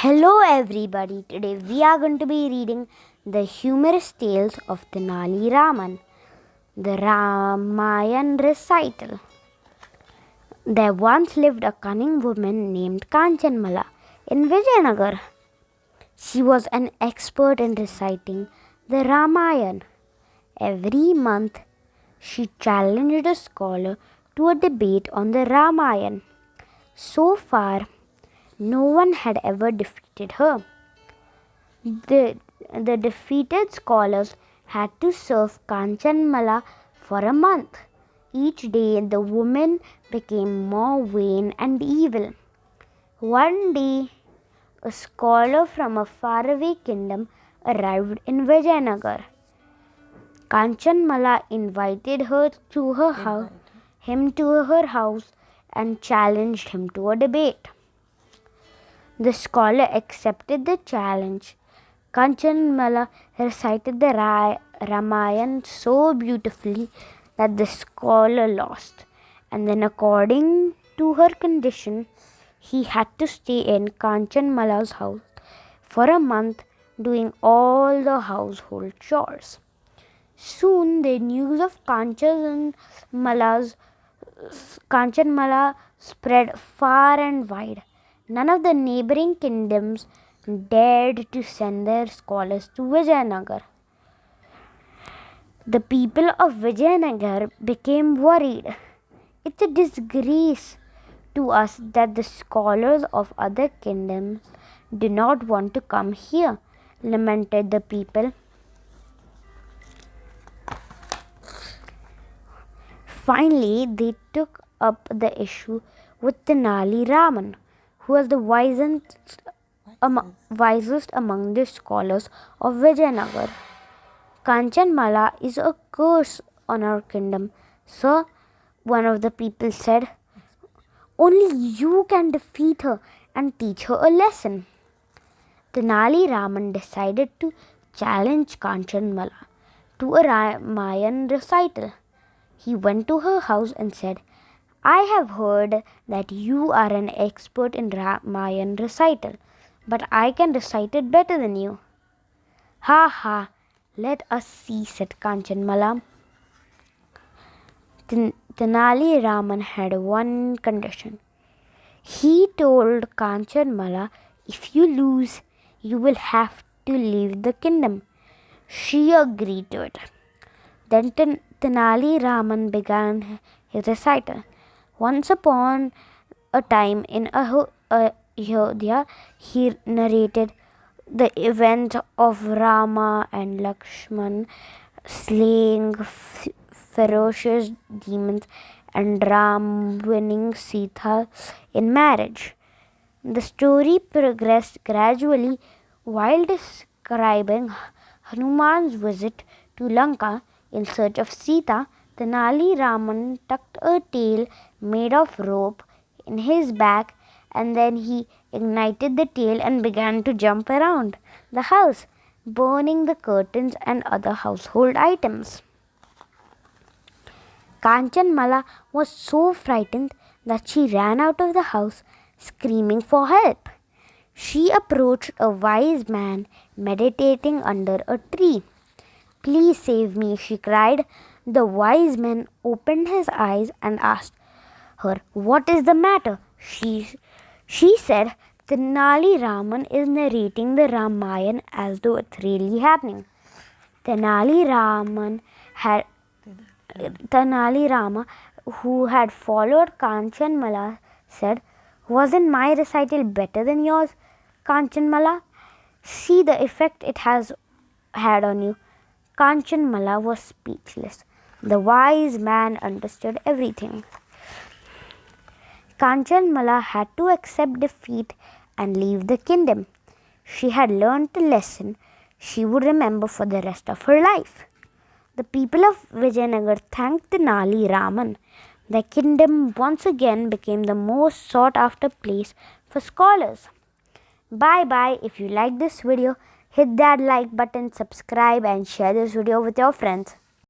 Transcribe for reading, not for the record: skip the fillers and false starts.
Hello everybody, today we are going to be reading the humorous tales of Tenali Raman, the Ramayana Recital. There once lived a cunning woman named Kanchanmala in Vijayanagar. She was an expert in reciting the Ramayana. Every month, she challenged a scholar to a debate on the Ramayana. So far, no one had ever defeated her. The defeated scholars had to serve Kanchanmala for a month. Each day, the woman became more vain and evil. One day, a scholar from a faraway kingdom arrived in Vijayanagar. Kanchanmala invited him to her house and challenged him to a debate. The scholar accepted the challenge. Kanchanmala recited the Ramayana so beautifully that the scholar lost, and then, according to her condition, he had to stay in Kanchanmala's house for a month, doing all the household chores. Soon, the news of Kanchanmala spread far and wide. None of the neighboring kingdoms dared to send their scholars to Vijayanagar. The people of Vijayanagar became worried. It's a disgrace to us that the scholars of other kingdoms do not want to come here, lamented the people. Finally, they took up the issue with Tenali Raman, who was the wisest among the scholars of Vijayanagar. Kanchanmala is a curse on our kingdom, sir, one of the people said. Only you can defeat her and teach her a lesson. Tenali Raman decided to challenge Kanchanmala to a Ramayana recital. He went to her house and said, I have heard that you are an expert in Ramayana recital, but I can recite it better than you. Ha ha, let us see, said Kanchanmala. Tenali Raman had one condition. He told Kanchanmala, if you lose, you will have to leave the kingdom. She agreed to it. Then Tenali Raman began his recital. Once upon a time in Ayodhya, he narrated the events of Rama and Lakshman slaying ferocious demons and Ram winning Sita in marriage. The story progressed gradually while describing Hanuman's visit to Lanka in search of Sita. Tenali Raman tucked a tail made of rope in his back, and then he ignited the tail and began to jump around the house, burning the curtains and other household items. Kanchanmala was so frightened that she ran out of the house, screaming for help. She approached a wise man meditating under a tree. Please save me, she cried. The wise man opened his eyes and asked her, what is the matter? She said, Tenali Raman is narrating the Ramayana as though it's really happening. Tenali Rama, who had followed Kanchanmala, said, wasn't my recital better than yours, Kanchanmala? See the effect it has had on you. Kanchanmala was speechless. The wise man understood everything. Kanchanmala had to accept defeat and leave the kingdom. She had learned a lesson she would remember for the rest of her life. The people of Vijayanagar thanked Tenali Raman. The kingdom once again became the most sought after place for scholars. Bye bye. If you like this video, hit that like button, subscribe and share this video with your friends.